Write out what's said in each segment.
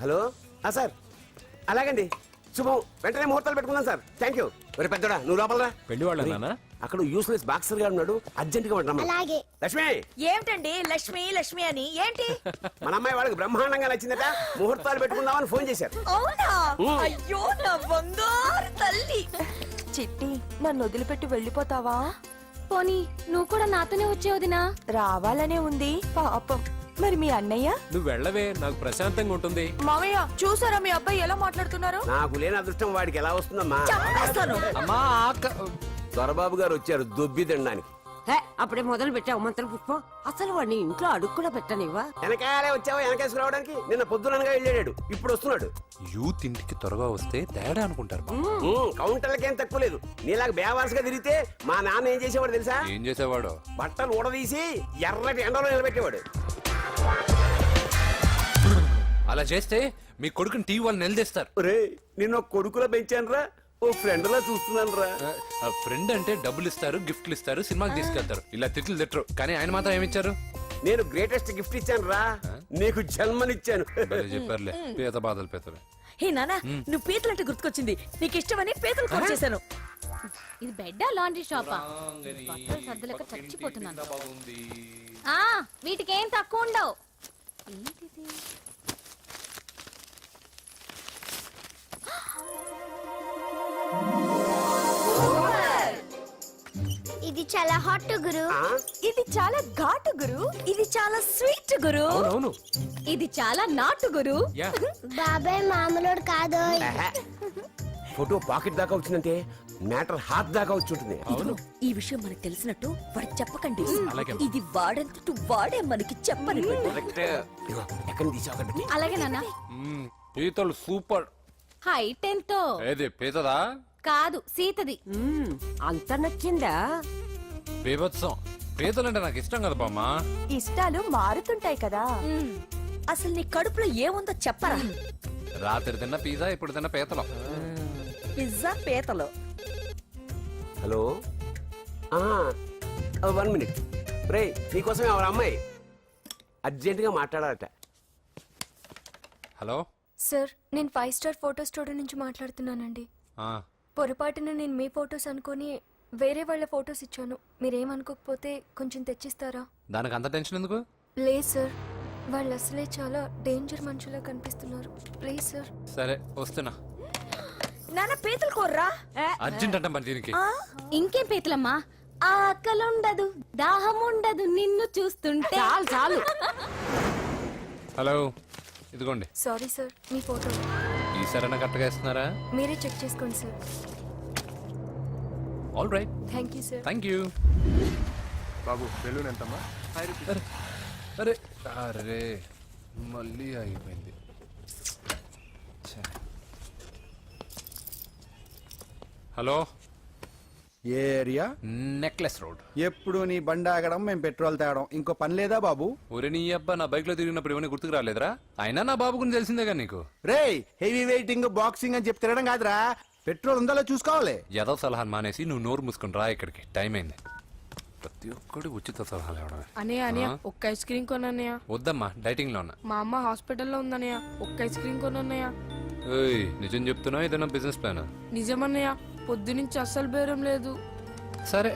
Hello sir అలాగండి శుభం వెంటనే ముహూర్తాలు పెట్టుకుందాం సార్ థ్యాంక్ యూ మరి పెద్దడా నువ్వు లోపలరా పెళ్లి వాళ్ళ అక్కడ యూస్లెస్ బాక్సర్ గా ఉన్నాడు అర్జెంట్ గా ఉంటాం అలాగే. లక్ష్మి ఏమిటండి లక్ష్మి లక్ష్మి అని ఏంటి? మన అమ్మాయి వాళ్ళకి బ్రహ్మాండంగా నచ్చిందట ముహూర్తాలు పెట్టుకుందామని ఫోన్ చేశారు. అవునా? అయ్యో నా బంగారు తల్లి. చిట్టి నన్ను వదిలిపెట్టి వెళ్ళిపోతావా? పోనీ నువ్వు కూడా నాతోనే వచ్చే వదినా. రావాలనే ఉంది పాపం. మరి మీ అన్నయ్య? నువ్వు వెళ్ళవే, నాకు ప్రశాంతంగా ఉంటుంది. మామయ్య చూసారా మీ అబ్బాయి ఎలా మాట్లాడుతున్నారు? నాకు లేని అదృష్టం వాడికి ఎలా వస్తుందమ్మా? చంపేస్తాను. అమ్మా దొరబాబు గారు వచ్చారు దొబ్బి తినడానికి. అప్పుడే మొదలు పెట్టావు మంత్ర పుష్పం. అసలు వాడిని ఇంట్లో అడుగు కూడా పెట్టనివ్వా? వెనకాలే వచ్చావా వెనకేసి రావడానికి? నిన్న పొద్దుననగా వెళ్ళాడు ఇప్పుడు వస్తున్నాడు. యూత్ ఇంటికి త్వరగా వస్తే తేడా అనుకుంటారు. కౌంటర్లకేం తక్కువ లేదు. నీలాగా బేవారసుగా తిరిగితే మా నాన్న ఏం చేసేవాడు తెలుసా? ఏం చేసేవాడు? బట్టలు ఊడదీసి ఎర్రటి ఎండలో నిలబెట్టేవాడు. అలా చేస్తే మీ కొడుకుని టీవీ వాళ్ళు నిలదీస్తారు. నిన్న కొడుకులో పెంచాను రా, ఓ ఫ్రెండ్ లా చూస్తున్నాను రా. ఫ్రెండ్ అంటే డబ్బులు ఇస్తారు, గిఫ్ట్లు ఇస్తారు, సినిమాకి తీసుకెళ్తారు. ఇలా తిట్లు తిట్టరు. కానీ ఆయన మాత్రం ఏమిచ్చారు? నేను గ్రేటెస్ట్ గిఫ్ట్ ఇచ్చాను రా, నీకు జన్మనిచ్చాను. చెప్పారులే పేద బాధలు పేదలు. హే నానా, నువ్వు పీతలంటే గుర్తుకొచ్చింది. నీకు ఇష్టమని పీతలు కాల్ చేశాను. ఇది బెడ్డా లాండ్రీ షాపా? బట్టలు సర్దలేక చచ్చిపోతున్నాను. వీటికి ఏం తక్కువ ఉండవు. ఏంటిది? ఇది చాలా హాట్ గురు. ఇది చాలా ఘాటు గురు. ఇది చాలా స్వీట్ గురు. అవును ఇది చాలా నాటు గురు. బాబాయ్ మామూలుడు కాదు. ఫోటో పాకెట్ దాకా వచ్చిందంటే మ్యాటర్ హాత్ దాకా వచ్చి ఉంటుంది. ఈ విషయం మనకు తెలిసినట్టు వాడికి చెప్పకండి. అలాగే. ఇది వాడంతటూ వాడే మనకి చెప్పని. ఎక్కడ తీసావు? అలాగే నాన్న. పీతలు సూపర్. హైట్ ఎంతో? ఏది పీతదా? కాదు సీతది. అంత నచ్చిందా? బీభత్సం. పీతలంటే నాకు ఇష్టం కదా బామ్మ. ఇష్టాలు మారుతుంటాయి కదా. అసలు నీ కడుపులో ఏముందో చెప్పరా? రాత్రి తిన్న పిజ్జా, ఇప్పుడు తిన్న పీతలు. పిజ్జా పీతలు. హలో 1 minute రే, నీకోసం ఎవరు అమ్మాయి అర్జెంట్ గా మాట్లాడాలట. హలో సార్, నేను 5 స్టార్ ఫోటో స్టూడియో నుంచి మాట్లాడుతున్నానండి. పొరపాటున నేను మీ ఫొటోస్ అనుకొని వేరే వాళ్ళ ఫొటోస్ ఇచ్చాను. మీరేమనుకోకపోతే కొంచెం తెచ్చిస్తారా? దానికి అంత టెన్షన్ ఎందుకు? లేదు సార్, వాళ్ళు అసలే చాలా డేంజర్ మనుషులా కనిపిస్తున్నారు. Please sir. సరే వస్తున్నా. నాన్న పీతలు కోర్రా. అర్జెంట్ అంట మరి దీనికి. ఇంకేం పీతలమ్మా? ఆకలి ఉండదు, దాహం ఉండదు నిన్ను చూస్తుంటే. చాలు చాలు. హలో ఇదిగోండి. సారీ సార్, మీ ఫోటో. ఈ సరైన కరెక్ట్గా ఇస్తున్నారా? మీరే చెక్ చేసుకోండి sir. All right. Thank you sir. Thank you. Babu balloon ఎంతమ్మా? అరే అరే మళ్ళీ అయిపోయింది. హలో, ఏ ఏరియా? Necklace road. ఎప్పుడు నీ బండి ఆగడం మేము పెట్రోల్ తేవడం, ఇంకో పని లేదా బాబు? ఒరే నీ అబ్బా, నా బైక్ లో తిరిగినప్పుడు ఇవన్నీ గుర్తుకు రాలేదురా? అయినా నా బాబు గురించి తెలిసిందేగా నీకు. రేయ్, హెవీ వెయిటింగ్ బాక్సింగ్ అని చెప్పి తిరగడం కాదురా, పెట్రోల్ ఉందో చూసుకోవాలి. ఏదో సలహాలు మానేసి నువ్వు నోరు మూసుకుని రా ఇక్కడికి. టైం అయింది. ప్రతి ఒక్కడు ఉచిత సలహాలు ఇవ్వడమే. అనయ్య ఒక్క ఐస్ క్రీమ్ కొనన్నయ్య. వద్దమ్మా, డైటింగ్ లో ఉన్నా. మా అమ్మ హాస్పిటల్లో ఉందన్నయ్య, ఒక్క ఐస్ క్రీమ్ కొనన్నయ్య. ఏయ్, నిజం చెప్తున్నా? ఏదైనా బిజినెస్ ప్లాన్? నిజమన్నయ్య, పొద్దునుంచి అస్సలు బేరం లేదు. సరే,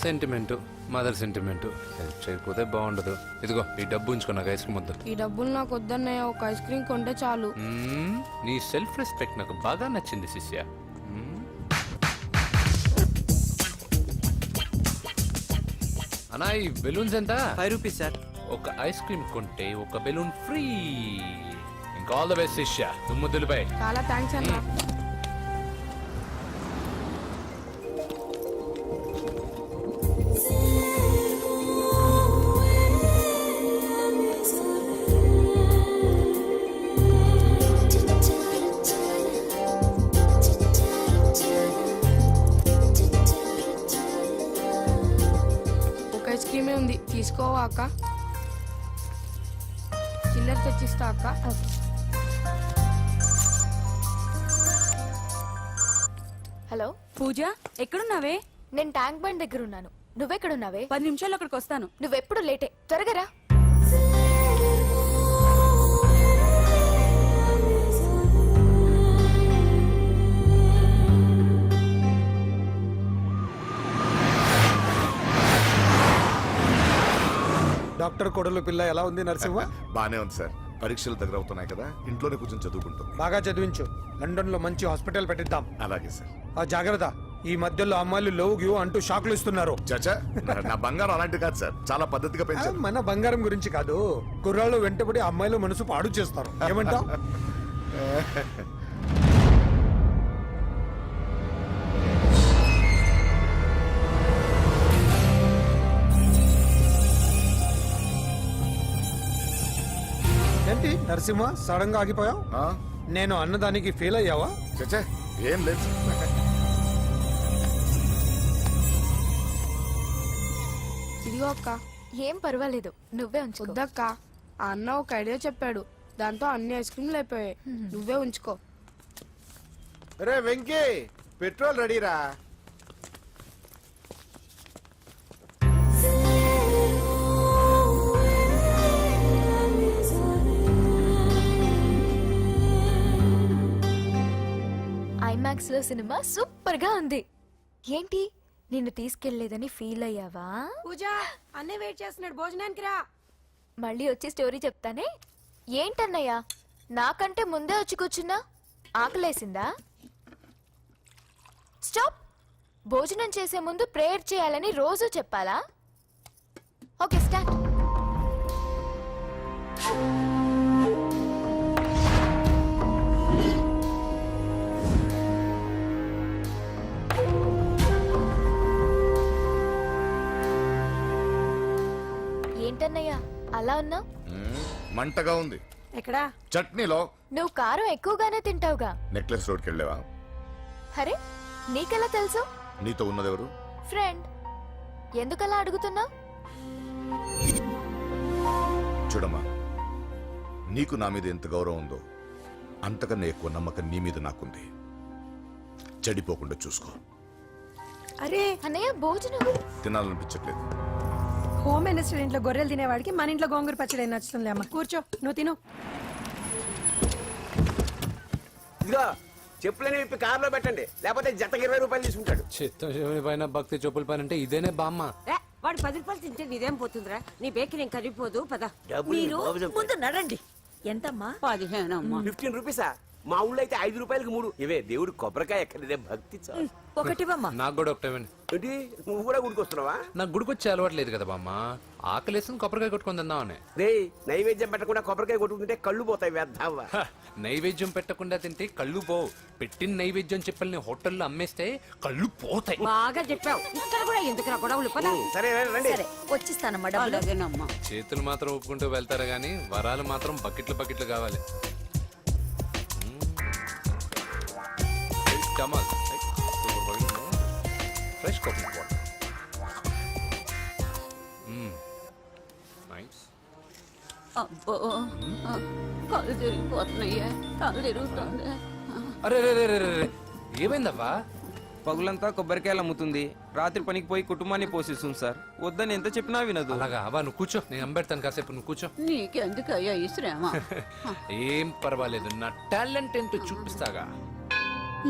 సెంటిమెంట్, మదర్ సెంటిమెంట్. హెల్ప్ చేయకపోతే బాగుండదు. ఇదిగో ఈ డబ్బు ఉంచుకో, నాకు ఐస్ క్రీమ్ వద్దు. ఈ డబ్బులు నాకు వద్దన్నయ్య, ఒక ఐస్ క్రీమ్ కొంటే చాలు. నీ సెల్ఫ్ రెస్పెక్ట్ నాకు బాగా నచ్చింది శిష్య. అన్నా ఈ బెలూన్స్ ఎంత? 5 రూపీస్ సార్. ఒక ఐస్ క్రీమ్ కొంటే ఒక బెలూన్ ఫ్రీ. ఇంకా ఆల్ ద బెస్ట్ శిష్య. దుమ్ముద్దులపై. చాలా థ్యాంక్స్ అన్న. ఐస్ క్రీమే ఉంది, తీసుకోవా అక్క? చిల్లర తెచ్చిస్తా అక్క. హలో పూజ, ఎక్కడున్నావే? నేను ట్యాంక్ బండ్ దగ్గర ఉన్నాను. నువ్వెక్కడున్నావే? 10 నిమిషాలు అక్కడికి వస్తాను. నువ్వెప్పుడు లేటే, త్వరగా రా. డాక్టర్ కొడలు పిల్ల ఎలా ఉంది నరసింహ? బానే ఉంది సార్. పరీక్షలు దగ్గర అవుతున్నాయి కదా, ఇంట్లోనే కూర్చొని చదువుకుంటుంది. బాగా చదివించు. లండన్ లో మంచి హాస్పిటల్ పెట్టిద్దాం. అలాగే సార్. ఆ జాగ్రత్త, ఈ మధ్యలో అమ్మాయిలు లవ్ గివ్ అంటూ షాక్లు ఇస్తున్నారు. చచ్చా, నా బంగారం అలాంటి కాదు సార్, చాలా పద్ధతిగా ఆ, పెంచాను. మన బంగారం గురించి కాదు, కుర్రాళ్ళు వెంటబడి అమ్మాయిలు మనసు పాడు చేస్తారు. ఏమంటావ్? ఏంటి నరసింహ సడన్ గా ఆగిపోయావు? ఆ? నేను అన్నదానికి ఫెయిల్ అయ్యావా? చచ్చా, ఏం లేదు సార్. ఇదిగో అక్క. ఏం పర్వాలేదు, నువ్వే ఉంచుకో. వద్దక్క, ఆ అన్న ఒక ఐడియా చెప్పాడు, దాంతో అన్ని ఐస్ క్రీమ్లు అయిపోయాయి. నువ్వే ఉంచుకో. రే వెంకీ, పెట్రోల్ రెడీరా? ఐమాక్స్ లో సినిమా సూపర్ గా ఉంది. ఏంటి నిన్ను తీసుకెళ్లేదని ఫీల్ అయ్యావా? పూజ అన్నే వెయిట్ చేస్తున్నాడు, భోజనానికి రా. మళ్ళీ వచ్చి స్టోరీ చెప్తానే. ఏంటన్నయ్యా, నాకంటే ముందే వచ్చి కూర్చున్నా? ఆకలేసిందా? స్టాప్. భోజనం చేసే ముందు ప్రేయర్ చేయాలని రోజు చెప్పాలా? Okay, start. ఏంటన్నయ్యా అలా ఉన్నావు? మంటగా ఉంది. ఎక్కడా? చట్నీలో. నువ్వు కారం ఎక్కువగానే తింటావుగా. నెక్లెస్ రోడ్కి వెళ్ళావా? అరే, నీకెలా తెలుసు? నీతో ఉన్నదెవరు? ఫ్రెండ్. ఎందుకలా అడుగుతున్నావు? చూడమ్మా, నీకు నా మీద ఎంత గౌరవం ఉందో అంతకన్నా ఎక్కువ నమ్మకం నీ మీద నాకుంది. చెడిపోకుండా చూసుకో. అరే అన్నయ్య, భోజనం. తినాలనిపించట్లేదు. హోమ్ మినిస్టర్ ఇంట్లో గొర్రెలు తినేవాడికి మన ఇంట్లో గోంగూర పచ్చడి నచ్చుతుంది. అమ్మ కూర్చో, నువ్వు తిను. ఇదిగో చెప్పులని విప్పి కారులో పెట్టండి, లేకపోతే జతకి 20 రూపాయలు తీసుకుంటాడు. చిత్తం శివుని పైన భక్తి చెప్పుల పైన అంటే ఇదేనే బామ్మ. ఏ, వాడు 10 రూపాయలు తింటే నీదేం పోతుందిరా? నీ బేకరీ ఏం కరిగిపోదు. పద. మీరు ముందు నడండి. ఎంతమ్మా? 15 అమ్మా. 15 రూపీసా? మా ఊళ్ళో అయితే 5 రూపాయలకి 3. ఇవే దేవుడు కొబ్బరికాయ ఎక్కడిదే భక్తి చాలు. ఒకటివమ్మా. నాకు కూడా ఒకటే ఇవ్వండి. ఏంటి, నువ్వు కూడా గుడికొస్తున్నావా? నాకు గుడికొచ్చే అలవాటు లేదు కదా బామ్మ. ఆకలేసుకుని కొబ్బరికాయ కొట్టుకొని తిందామని. రే, నైవేద్యం పెట్టకుండా కొబ్బరికాయ కొట్టుకుంటే కళ్ళు పోతాయి, వేద్దావా? హ, నైవేద్యం పెట్టకుండా తింటే కళ్ళు పోవు. పెట్టిన నైవేద్యం చెప్పల్ని హోటల్లో అమ్మేస్తే కళ్ళు పోతాయి. బాగా చెప్పావు. ఇక్కడ కూడా ఎందుకురా గొడవలు? పద. సరే రండి. సరే వచ్చిస్తానమ్మా డబ్బులు. అలాగేనమ్మా. చేతులు మాత్రం ఒప్పుకుంటూ వెళ్తారు గానీ వరాలు మాత్రం బకెట్లు బకెట్లు కావాలి. Fresh coconut water. నైస్. అబ్బో, కళ్ళు తిరిగిపోతున్నాయ్యా. కళ్ళు తిరుగుతుంది. అరే రే రే రే రే, ఏమైందవ్వా? పగులంతా కొబ్బరికాయలు అమ్ముతుంది, రాత్రి పనికి పోయి కుటుంబాన్ని పోషిస్తుంది సార్. వద్దని ఎంత చెప్పినా వినదు. అలాగా అవ్వా, నువ్వు కూర్చో, నేను అంబెడతాను కాసేపు. నువ్వు కూర్చో. నీకెందుకయ్యా ఈ శ్రమ? ఏం పర్వాలేదు, నా టాలెంట్ ఏంటో చూపిస్తాగా.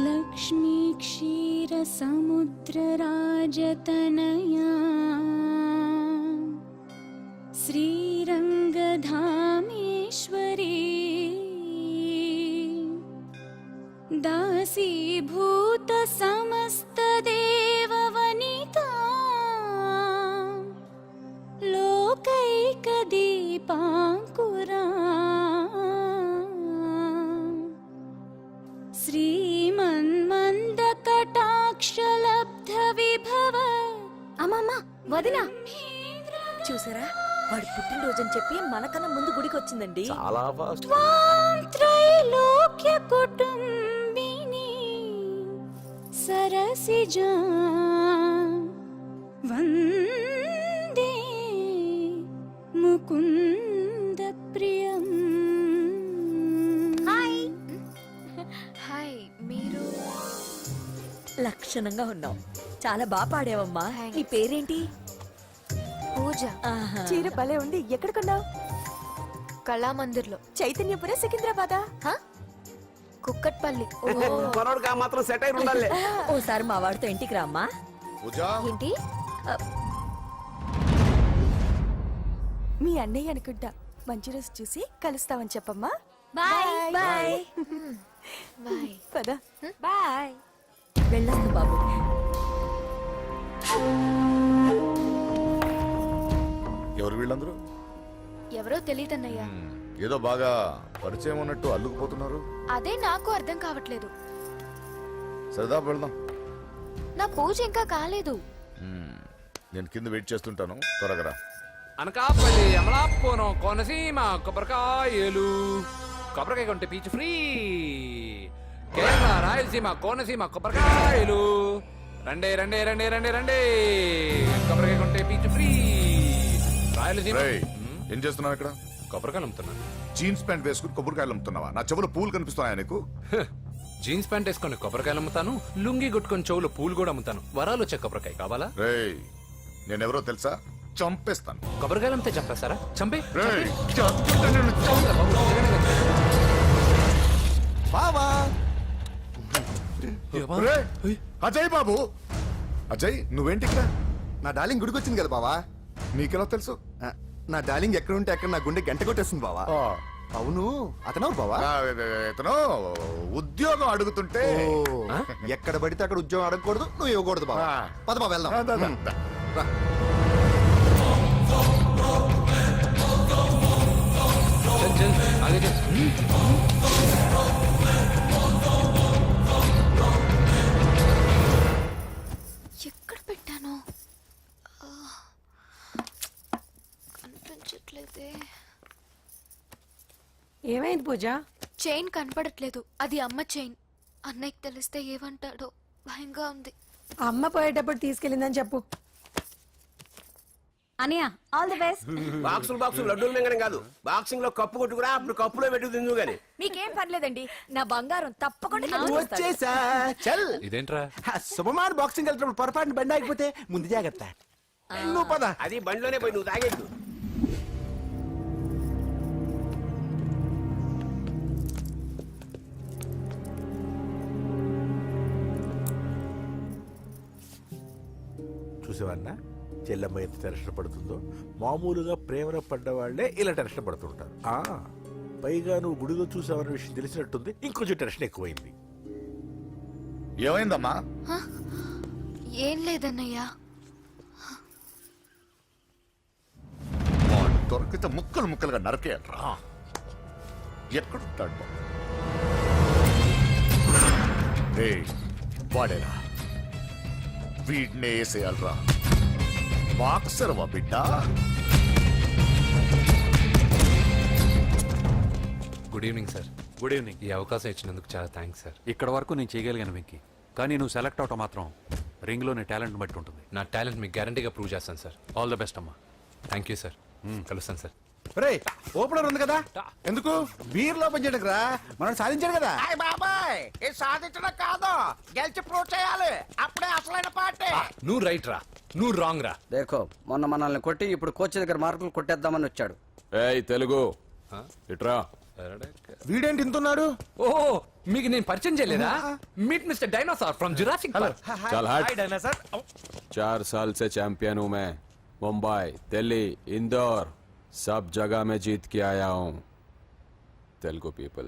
లక్ష్మీ క్షీర సముద్ర రాజతనయా శ్రీరంగధామేశ్వరీ దాసీభూత సమస్త దేవవనితా లోకైక దీపాంకురా శ్రీమన్మంద కటాక్షలబ్ధ విభవ. అమ్మమ్మ, వదినా. చూసారా, వాడు పుట్టినరోజని చెప్పి మనకన్నా ముందు గుడికి వచ్చిందండి. చాలా ఫాస్ట్. త్వాం త్రైలోక్య కుటుంబిని సరసిజా వందే ముకుంద ప్రియం. హాయ్. హాయ్, మీరు? లక్షణంగా ఉన్నావు, చాలా బాగా పాడావమ్మా. Thanks. నీ పేరేంటి? పూజ. చీర భలే ఉంది. ఎక్కడ కొన్నావు? కళామందిర్లో. చైతన్యపుర, సికింద్రాబాదా? హ? కుక్కట్పల్లి. కొనోడుగా మాత్రం సెటైర్ ఉండాలి. ఓసారి మా వాడితో ఇంటికి రామ్మా. పూజ, ఏంటి? మీ అన్నయ్య అనుకుంటా. మంచి రోజు చూసి కలుస్తామని చెప్పమ్మా. Bye bye bye. పద. బాయ్. వెళ్ళొస్తా బాబు. ఎవరు వీళ్ళందరూ? ఎవరో తెలియదన్నయ్య. ఏదో బాగా పరిచయం ఉన్నట్టు అల్లుకుపోతున్నారు. అదే నాకు అర్థం కావట్లేదు. సరదా వెళ్దాం. నా పూజ ఇంకా కాలేదు. నేను కింద వెయిట్ చేస్తుంటాను, త్వరగా రా. అనకాపల్లి అమలాపురం కోనసీమ కొబ్బరికాయలు కొబ్బరికాయ కొంటే పీచు ఫ్రీ. కేరళ రాయలసీమ కోనసీమ కొబ్బరికాయలు రండే రండే రండే రండే రండే కొబ్బరికాయ కొంటే పీచు ఫ్రీ. రాయలసీమ రేయ్, ఏం చేస్తున్నావు ఇక్కడ? కొబ్బరికాయలు అమ్ముతున్నాను. జీన్స్ ప్యాంట్ వేసుకుని కొబ్బరికాయలు అమ్ముతున్నావా? నా చెవులు పూలు కనిపిస్తున్నాయా నీకు? జీన్స్ ప్యాంట్ వేసుకొని కొబ్బరికాయలు అమ్ముతాను, లుంగి కొట్టుకొని చెవులు పూలు కూడా అమ్ముతాను. వరాలు వచ్చే కొబ్బరికాయ కావాలా? రేయ్, నేనెవరో తెలుసా? చంపేస్తాను. కొబ్బరికాయలు అమ్మితే చంపేస్తారా? చంపే రేయ్, చంపుతా నిన్ను, చంపుతా. బావా రేయ్, అజయ్ బాబు. అజయ్, నువ్వేంటి ఇక్కడ? నా డార్లింగ్ గుడికి వచ్చింది కదా బావా. నీకెలా తెలుసు? నా డార్లింగ్ ఎక్కడ ఉంటే అక్కడ నా గుండె గంట కొట్టేస్తుంది బావా. ఆ, అవును, అతను బావా. ఇతను ఉద్యోగం అడుగుతుంటే ఎక్కడ పడితే అక్కడ ఉద్యోగం అడగకూడదు, నువ్వు ఇవ్వకూడదు బావా. ఆ. పద బావ వెళ్దాం. దా, దా, దా, దా. రా. చల్ చల్ ఆగే చల్. ఎక్కడ పెట్టాను? కనిపించట్లేదే. ఏమైంది పూజ? చైన్ కనపడట్లేదు. అది అమ్మ చైన్. అన్నయ్యకి తెలిస్తే ఏమంటాడో భయంగా ఉంది. అమ్మ పోయేటప్పుడు తీసుకెళ్ళిందని చెప్పు. అనియా ఆల్ ది బెస్ట్. బాక్సులు లడ్డూలు మింగడం కాదు, బాక్సింగ్ లో కప్పు కొట్టుకురా, అప్పుడు కప్పులో పెట్టు తిందు గాని. మీకేం పర్లేదండి, నా బంగారం తప్పకుండా వచ్చేసా. చల్. ఇదేంట్రా? శుభమాన్ బాక్సింగ్ వెళ్తున్నప్పుడు పొరపాటున బండి ఆగిపోతే ముందు జాగ్రత్త. నువ్వు పద. అది బండిలోనే పోయి నువ్వు తాగేద్దు. చూసేవన్నా చెల్లమ్మ ఎంత టెన్షన్ పడుతుందో. మామూలుగా ప్రేమలో పడ్డ వాళ్ళే ఇలా టెన్షన్ పడుతుంటారు. పైగా నువ్వు గుడిలో చూసావన్న విషయం తెలిసినట్టుంది, ఇంకొంచెం టెన్షన్ ఎక్కువైంది. ఏమైందమ్మా? ఏం లేదన్నయ్య. వాడు దొరికితే ముక్కలు ముక్కలుగా నరకేయండ్రా. ఎక్కడుంటాడు బాబు? రేయ్, వాడేరా, వీడినే వేసేయాలరా. బాక్సర్వా బిడ్డ? Good evening sir. Good evening. ఈ అవకాశం ఇచ్చినందుకు చాలా థ్యాంక్స్ సార్. ఇక్కడ వరకు నేను చేయగలిగాను వెంకీ, కానీ నువ్వు సెలెక్ట్ అవటం మాత్రం రింగ్లోని టాలెంట్ బట్టి ఉంటుంది. నా టాలెంట్ మీకు గ్యారంటీగా ప్రూవ్ చేస్తాను సార్. ఆల్ ద బెస్ట్ అమ్మా. Thank you sir. కలుస్తాను సార్. రే, ఓపెనర్ ఉంది కదా, ఎందుకు బీర్ లోపం చేయడానికి రా. మనం సాధించాడు కదా. బాబాయ్, ఇది సాధించడం కాదు, గెలిచి ప్రూవ్ చేయాలి. అప్పుడే అసలైన పార్టీ. నువ్వు రైట్ రా, నువ్వు రాంగ్ రా. దేఖో, మొన్న మనల్ని కొట్టి ఇప్పుడు కోచ్ దగ్గర మార్కులు కొట్టేద్దామని వచ్చాడు. ఏయ్ తెలుగు ఇట్రా. వీడేంటి ఇంతున్నాడు? ఓహో, మీకు నేను పరిచయం చేయలేదా? Meet mister dinosaur from Jurassic park. చల్ హట్. 4 साल से चैंपियन हूं मैं. मुंबई, दिल्ली, इंदौर, सब जगह में जीत के आया हूं. तेलुगु पीपल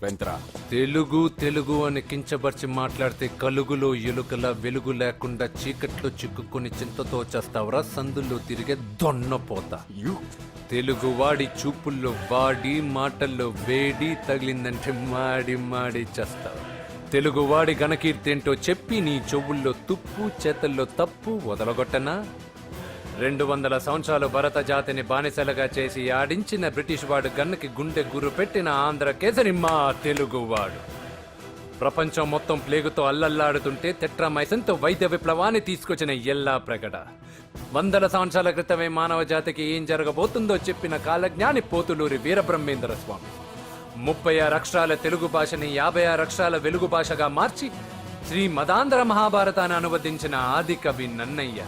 వెంట్రా. తెలుగు తెలుగు అని కించబర్చి మాట్లాడితే కలుగులో ఎలుకల వెలుగు లేకుండా చీకట్లో చిక్కుకుని చింతతో చేస్తావరా, సందుల్లో తిరిగే దొన్నపోతా. తెలుగు వాడి చూపుల్లో వాడి మాటల్లో వేడి తగిలిందంటే మాడి మాడి చేస్తావు. తెలుగు వాడి ఘనకీర్తి ఏంటో చెప్పి నీ చెవుల్లో తుప్పు చేతల్లో తప్పు వదలగొట్టనా? 200 సంవత్సరాలు భరత జాతిని బానిసలుగా చేసి ఆడించిన బ్రిటిష్ వాడు గన్నకి గుండె గుర్రు పెట్టిన ఆంధ్ర కేసరి మా తెలుగువాడు. ప్రపంచం మొత్తం ప్లేగుతో అల్లల్లాడుతుంటే టెట్రామైసిన్తో వైద్య విప్లవాన్ని తీసుకొచ్చిన ఎల్లా ప్రగడ. 100 సంవత్సరాల క్రితమే మానవ జాతికి ఏం జరగబోతుందో చెప్పిన కాలజ్ఞాని పోతులూరి వీరబ్రహ్మేంద్ర స్వామి. 36 అక్షరాల తెలుగు భాషని 56 అక్షరాల వెలుగు భాషగా మార్చి శ్రీ మదాంధ్ర మహాభారతాన్ని అనువదించిన ఆది కవి నన్నయ్య.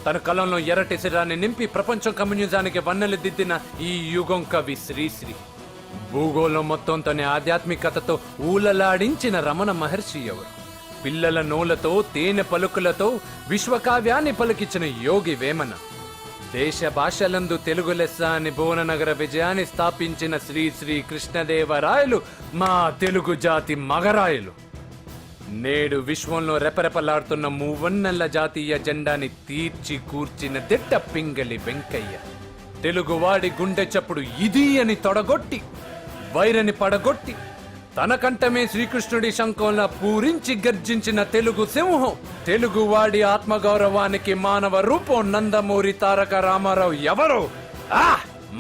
తన కలంలో ఎర్రటి శిరాన్ని నింపి ప్రపంచం కమ్యూనిజానికి వన్నెలు దిద్దిన ఈ యుగం కవి శ్రీశ్రీ. భూగోళం మొత్తం తన ఆధ్యాత్మికతతో ఊలలాడించిన రమణ మహర్షి ఎవరు? పిల్లల నోలతో తేనె పలుకులతో విశ్వకావ్యాన్ని పలికించిన యోగి వేమన. దేశ భాషలందు తెలుగు లెస్స అని భువననగర విజయాన్ని స్థాపించిన శ్రీ శ్రీ కృష్ణదేవరాయలు మా తెలుగు జాతి మగరాయలు. నేడు విశ్వంలో రెపరెపలాడుతున్న మూవన్నెల జాతీయ జెండాని తీర్చి కూర్చిన దిట్ట పింగళి వెంకయ్య. తెలుగువాడి గుండె చప్పుడు ఇది అని తొడగొట్టి వైరని పడగొట్టి తన కంఠమే శ్రీకృష్ణుడి శంఖంలా పూరించి గర్జించిన తెలుగు సింహం. తెలుగువాడి ఆత్మగౌరవానికి మానవ రూపం నందమూరి తారక రామారావు ఎవరో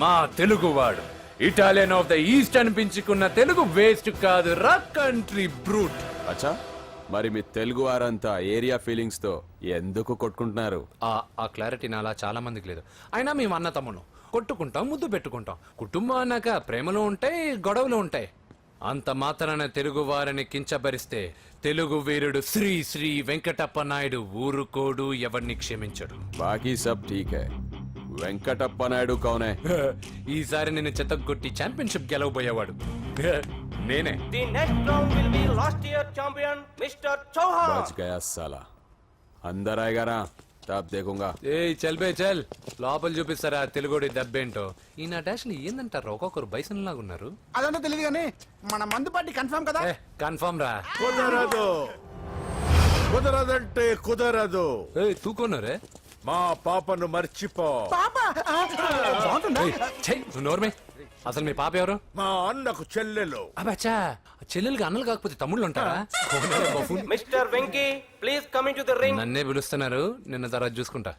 మా తెలుగువాడు. ఇటాలియన్ ఆఫ్ ద ఈస్ట్ అనిపించుకున్న తెలుగు వేస్ట్ కాదు రా కంట్రీ బ్రూట్. అచ్చా మరి మీ తెలుగు వారంతా ఏరియా ఫీలింగ్స్ తో ఎందుకు కొట్టుకుంటున్నారు? ఆ క్లారిటీ నాలా చాలా మందికి లేదు. అయినా మేము అన్న తమ్మును కొట్టుకుంటాం, ముద్దు పెట్టుకుంటాం. కుటుంబం అన్నాక ప్రేమలు ఉంటాయి, గొడవలు ఉంటాయి. అంత మాత్రాన తెలుగు వారిని కించబరిస్తే తెలుగు వీరుడు శ్రీ శ్రీ వెంకటప్ప నాయుడు ఊరుకోడు, ఎవరిని క్షమించడు. బాకీ సబ్ ఠీక్ హై. వెంకటప్ప నాయుడు కౌనే? ఈసారి నేను చెత్తగొట్టి ఛాంపియన్షిప్ గెలవబోయేవాడు నేనే. बच गया साला. अंदर आएगा ना तब देखूंगा. ఏ చల్ బే చల్, లోపల చూపిస్తారా తెలుగుడి దెబ్బేంటో. ఈ నా డాష్ ఏందంటారు, ఒక్కొక్కరు బైసన్ లాగా ఉన్నారు. అదంతా తెలియదు కానీ మన మందు పార్టీ కన్ఫర్మ్ కదా? కన్ఫర్మ్ రా. కుదరదు, కుదరదంటే కుదరదు. తూకోనరే మా పాపను మర్చిపో. పాప బాగుంటుందా? నోర్మే, అసలు మీ పాప ఎవరు? మా అన్నకు చెల్లెలు. అబ్బచ్చా, చెల్లెలుగా అన్నలు కాకపోతే తమ్ముళ్ళు ఉంటారా? Mister Venky please come in to the ring. నన్నే పిలుస్తున్నారు, నిన్న తర్వాత చూసుకుంటా.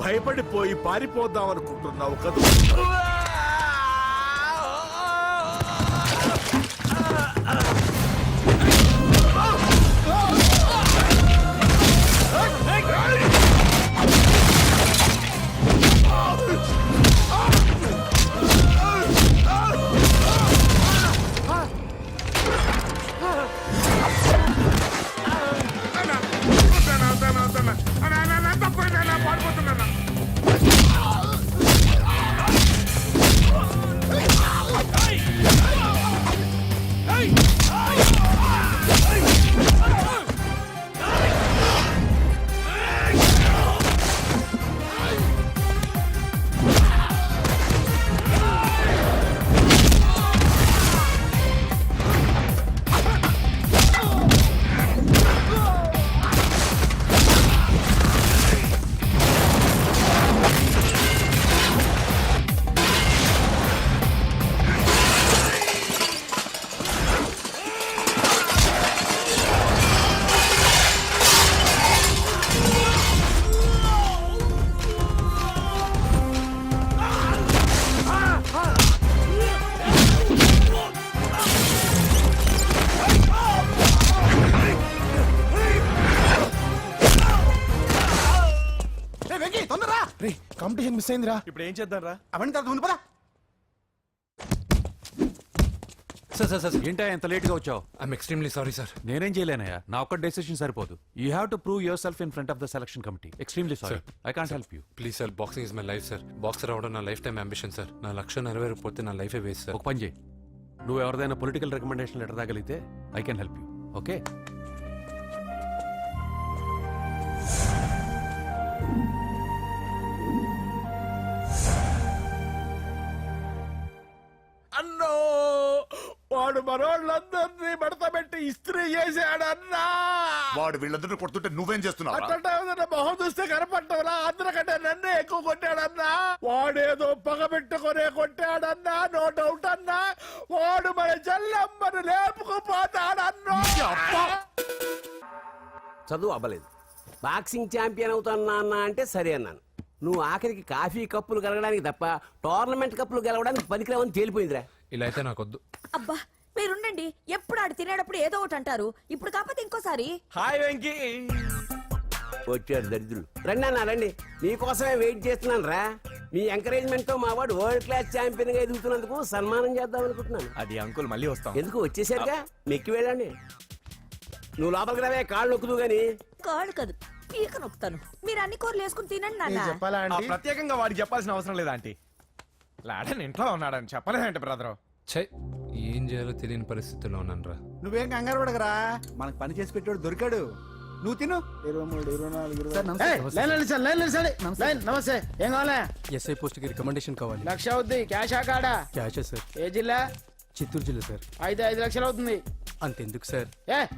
భయపడిపోయి పారిపోదాం అనుకుంటున్నావు కదా? కాంపిటీషన్ మిస్ అయిందిరా. ఇప్పుడు ఏం చేద్దాం రా? అవన్నీ తర్వాత ముందు పదా. సార్ ఏంటా ఎంత లేట్ గా వచ్చావు? I'm extremely sorry sir. నేనేం చేయలేనయ్యా, నా ఒక్క డెసిషన్ సరిపోదు. You have to prove your self in front of the selection committee. Extremely sorry, I can't help you. Please sir, boxing is my life sir. Boxer అవడం నా life time ambition sir. నా లక్ష్యం నెరవేరకపోతే నా లైఫే waste sir. ఒక పని చేయి, నువ్వు ఎవరిదైనా పొలిటికల్ రికమెండేషన్ లెటర్ తాగలిగితే I can help you. Okay? అన్నో, వాడు మనోళ్ళందరినీ మడత పెట్టి ఇస్త్రీ చేశాడన్నా. వాడు వీళ్ళందరూ కొడుతుంటే నువ్వేం చేస్తున్నావు? అట్లా మొహం చూస్తే కనపడ్డవరా? అందరికంటే నన్నే ఎక్కువ కొట్టాడన్నా. వాడేదో పగ పెట్టుకునే కొట్టాడన్నా, నో డౌట్ అన్నా. వాడు మన జల్లమ్మను లేపుకుపోతాడన్నా. చదువు అవ్వలేదు, బాక్సింగ్ ఛాంపియన్ అవుతానా అన్న అంటే సరే అన్నాను. నువ్వు ఆఖరికి కాఫీ కప్పులు గెలవడానికి తప్ప టోర్నమెంట్ కప్పులు గెలవడానికి పనికిరావని తేలిపోయిందిరా. ఇలా అయితే నాకొద్దు. అబ్బా మీరుండండి, ఎప్పుడు ఆడు తినేటప్పుడు ఏదో ఒకటి అంటారు. ఇప్పుడు కాకపోతే ఇంకోసారి. హాయ్ వెంకీ. వచ్చాడు దరిద్రులు. రండి అన్న రండి, మీకోసమే వెయిట్ చేస్తున్నాను రా. మీ ఎంకరేజ్మెంట్ తో మా వాడు వరల్డ్ క్లాస్ ఛాంపియన్ గా ఎదుగుతున్నందుకు సన్మానం చేద్దాం అనుకుంటున్నాను. అది అంకుల్ మళ్ళీ వస్తాం. ఎందుకు వచ్చేసరిగా మెక్కి వెళ్ళండి. నువ్వు లోపలికి రావే, కాళ్ళు నొక్కుదు గాని. కాళ్ళు కాదు, పీక నొక్కుతాను. మీరు అన్ని కూరలు వేసుకుని తినండి నాన్న. చెప్పాలా ఆంటీ? ప్రత్యేకంగా వాడికి చెప్పాల్సిన అవసరం లేదా ఆంటీ? లాడన్ ఇంట్లో ఉన్నాడని చెప్పలేదంటే బ్రదర్. ఛై, ఏం చేయాలో తెలియని పరిస్థితిలో ఉన్నాను రా. నువ్వేం కంగారు పడకరా, మనకు పని చేసి పెట్టాడు దొరికాడు. నువ్వు తిను 23, 24, సార్, నమస్తే. లైన్ నిలిచండి, లైన్ నిలిచండి. లైన్, నమస్తే. ఏం కావాలా? ఎస్ఐ పోస్ట్ కి రికమెండేషన్ కావాలి. 1,00,000 అవుద్ది. క్యాషా కాడా? Cash sir. ఏ జిల్లా? చిత్తూరు జిల్లా సార్. అయితే 5 లక్షలు అవుతుంది. అంతెందుకు సార్?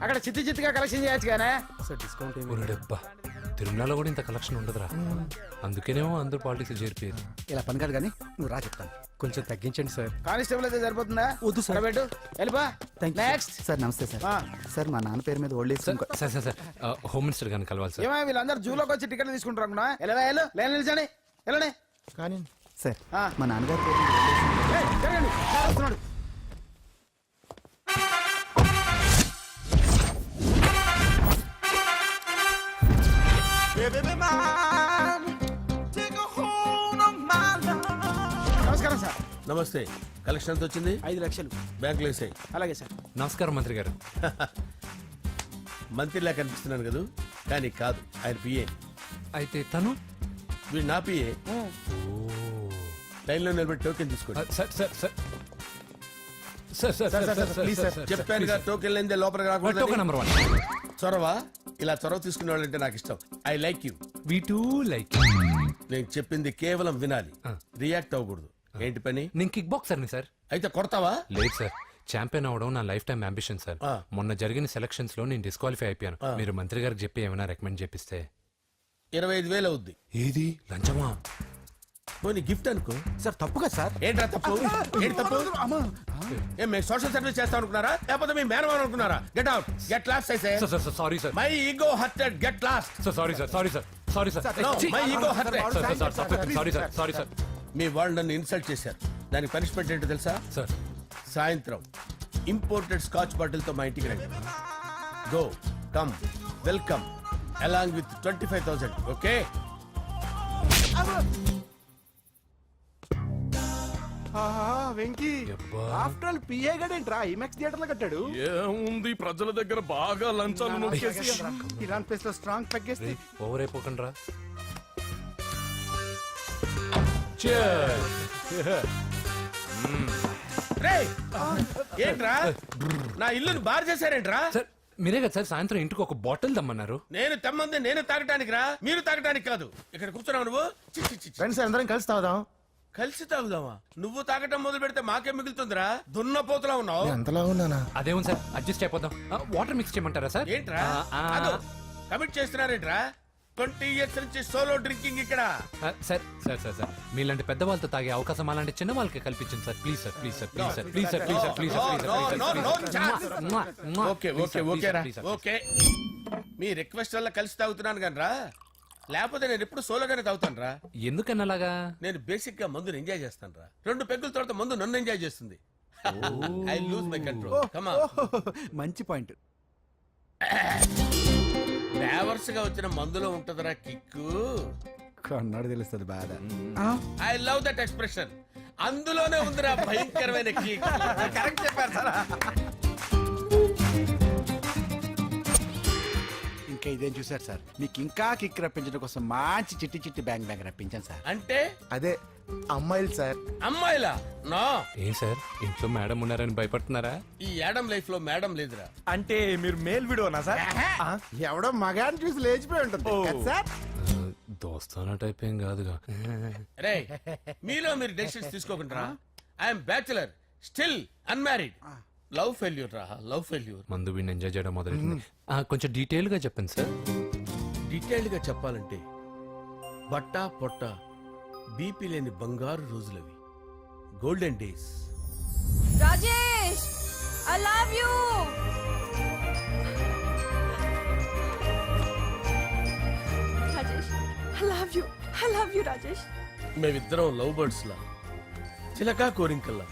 అక్కడ చిత్తుగా కలెక్షన్ చేయొచ్చు కానీ. సార్ డిస్కౌంట్ ఏమి? ఒరేడబ్బా, తిరుమలలో కూడా ఇంత కలెక్షన్ ఉండదురా. అందుకేనేమో అందరూ పాలిటిక్స్ చేరిపోయారు. ఇలా పని కాదు కానీ నువ్వు రా చెప్తాను. కొంచెం తగ్గించండి సార్. కానిస్టేబుల్ అయితే సరిపోతుందా? వద్దు సార్. పెట్టు, వెళ్ళిపా. నెక్స్ట్. సార్ నమస్తే సార్. సార్ మా నాన్న పేరు మీద old age sir sir sir sir, home minister గారిని కలవాలి సార్. ఏమో వీళ్ళందరూ జూలోకి వచ్చి టికెట్ తీసుకుంటారు అనుకున్నా. వెళ్ళు, లైన్ నిలిచండి, వెళ్ళండి. కానీ సార్ ఆ. మా నాన్నగారి పేరు మీద old age ఏయ్, జరగండి. సార్ వస్తున్నాడు. నమస్కారం సార్. నమస్తే. కలెక్షన్ ఎంత వచ్చింది? 5 లక్షలు. బ్యాంకులో వేసాయి. అలాగే సార్. నమస్కారం మంత్రి గారు. మంత్రిలా కనిపిస్తున్నాను కదా, కానీ కాదు, ఆయన పిఏ. అయితే తను వీడు నా పిఏ. లైన్లో నిలబెట్టి టోకెన్ తీసుకోండి. Sir sir sir sir sir sir sir please sir, చెప్పాను కదా, టోకెన్ లేనిదే లోపలికి టోకెన్ రాకూడదు. నెంబర్ 1. చొరవ, ఇలా చొరవ తీసుకునే వాళ్ళంటే నాకు ఇష్టం. I like you. We two like. నేను చెప్పింది కేవలం వినాలి, ఆ. రియాక్ట్ అవ్వకూడదు. ఏంటి పని? నేను కిక్ బాక్సర్ని సార్. అయితే కొడతావా? లేదు సార్, ఛాంపియన్ అవడం నా లైఫ్ టైం అంబిషన్ సార్. ఆ. మొన్న జరిగిన సెలక్షన్స్ లో నేను డిస్క్వాలిఫై అయిపోయాను. మీరు మంత్రి గారికి చెప్పి ఏమైనా రికమెండ్ చేపిస్తే. 25,000 అవుద్ది. ఏది లంచమా? పోనీ గిఫ్ట్ అనుకో. సార్ తప్పుగా సార్. ఏంట్రా తప్పు? ఏంటి తప్పు? ఏం మేము సోషల్ సర్వీస్ చేస్తాం అనుకున్నారా, లేకపోతే మీ మేనమాన్ అనుకున్నారా? Get out, get lost. అయితే sir sir sir sorry sir. My ego hurted, get lost. Sir sorry sir, sorry sir, sorry sir. No, my ego hurt. Sorry sir, sorry sir. మీ వాళ్ళు నన్ను ఇన్సల్ట్ చేశారు. దానికి పనిష్మెంట్ ఏంటో తెలుసా? Sir సాయంత్రం imported scotch bottle తో మా ఇంటికి రండి. Go, come, welcome along with 25,000. Okay? Venky యబ్బా. ఆఫ్టర్ ఆల్ పిఏ గడేంట్రా ఇమెక్స్ థియేటర్ లో కట్టాడు. ఏముంది ప్రజల దగ్గర బాగా లంచాలు నొక్కేసి ఇరాన్ ప్లేస్ లో స్ట్రాంగ్ తగ్గేస్తే ఓవర్ అయిపోకండి రా. రేయ్, ఏంట్రా నా ఇల్లుని బార్ చేశారేంట్రా? సార్ మీరే కదా సార్ సాయంత్రం ఇంటికి ఒక బాటిల్ దమ్మన్నారు. నేను తెమ్మంది నేను తాగటానికి రా, మీరు తాగటానికి కాదు. ఇక్కడ కూర్చున్నావు నువ్వు. చి, చి, చి, చి. ఫ్రెండ్స్ అందరం కలిసి తాగుదాం. కలిసి తాగుదామా? నువ్వు తాగటం మొదలు పెడితే మాకేం మిగులుతుందిరా? దున్నపోతులా ఉన్నావు. ఎంతలా ఉన్నానా? అదేమో సార్, అడ్జస్ట్ అయిపోదాం. వాటర్ మిక్స్ చేయమంటారా సార్? ఏంట్రా కమిట్ చేస్తున్నారేంట్రా? 20 years నుంచి సోలో డ్రింకింగ్ ఇక్కడ. సార్ సార్ సార్ సార్ మీలాంటి పెద్ద వాళ్ళతో తాగే అవకాశం అలాంటి చిన్న వాళ్ళకి కల్పించండి sir. Please sir, please sir, please sir, please sir, please sir, please sir, please sir. Okay okay okay రా, ఓకే. మీ రిక్వెస్ట్ వల్ల కలిసి తాగుతున్నాను కానీ రా, లేకపోతే నేను ఎప్పుడు సోలోగానే తాగుతాను రా. ఎందుకన్నా అలాగా? నేను బేసిక్ గా మందుని ఎంజాయ్ చేస్తాను రా. 2 పెగ్గుల తర్వాత మందు నన్ను ఎంజాయ్ చేస్తుంది. I lose my control. Come on. మంచి పాయింట్. ఫ్లేవర్స్ గా వచ్చిన మందులో ఉంటదరా కిక్కు. కన్నాడు తెలుస్తుంది బాధ. I love that expression. అందులోనే ఉందిరా భయంకరమైన కిక్. కరెక్ట్ చెప్పారు సార్. ఇంకా ఇదేం చూసారు సార్, మీకు ఇంకా కిక్ రప్పించడం కోసం మంచి చిట్టి చిట్టి బ్యాంగ్ బ్యాంగ్ రప్పించాను సార్. అంటే అదే అమ్మాయిలు సార్. అమ్మాయిలా? నా ఏం సార్ ఇంట్లో మేడం ఉన్నారని భయపడుతున్నారా? ఈ యాడమ్ లైఫ్ లో మేడం లేదురా. అంటే మీరు మేల్ వీడియోనా సార్? ఎవడో మగాన్ని చూసి లేచిపోయి ఉంటుంది కదా సార్. దోస్తానా టైప్ ఏం కాదుగా. రే, మీలో మీరు డెసిషన్స్ తీసుకోకుండా. I'm bachelor, still unmarried. Love failure రా, లవ్ ఫెయిల్యూర్. మందు వీడిని ఎంజాయ్ చేయడం మొదలైంది. కొంచెం డీటెయిల్ గా చెప్పండి సార్. డీటెయిల్డ్ గా చెప్పాలంటే బట్టా పొట్ట బీపీ లేని బంగారు రోజులవి, golden days. Rajesh, I love you. Rajesh, I love you, I love you Rajesh. మేమిద్దరం లవ్ బర్డ్స్ లా, చిలకా కోరింకల్లా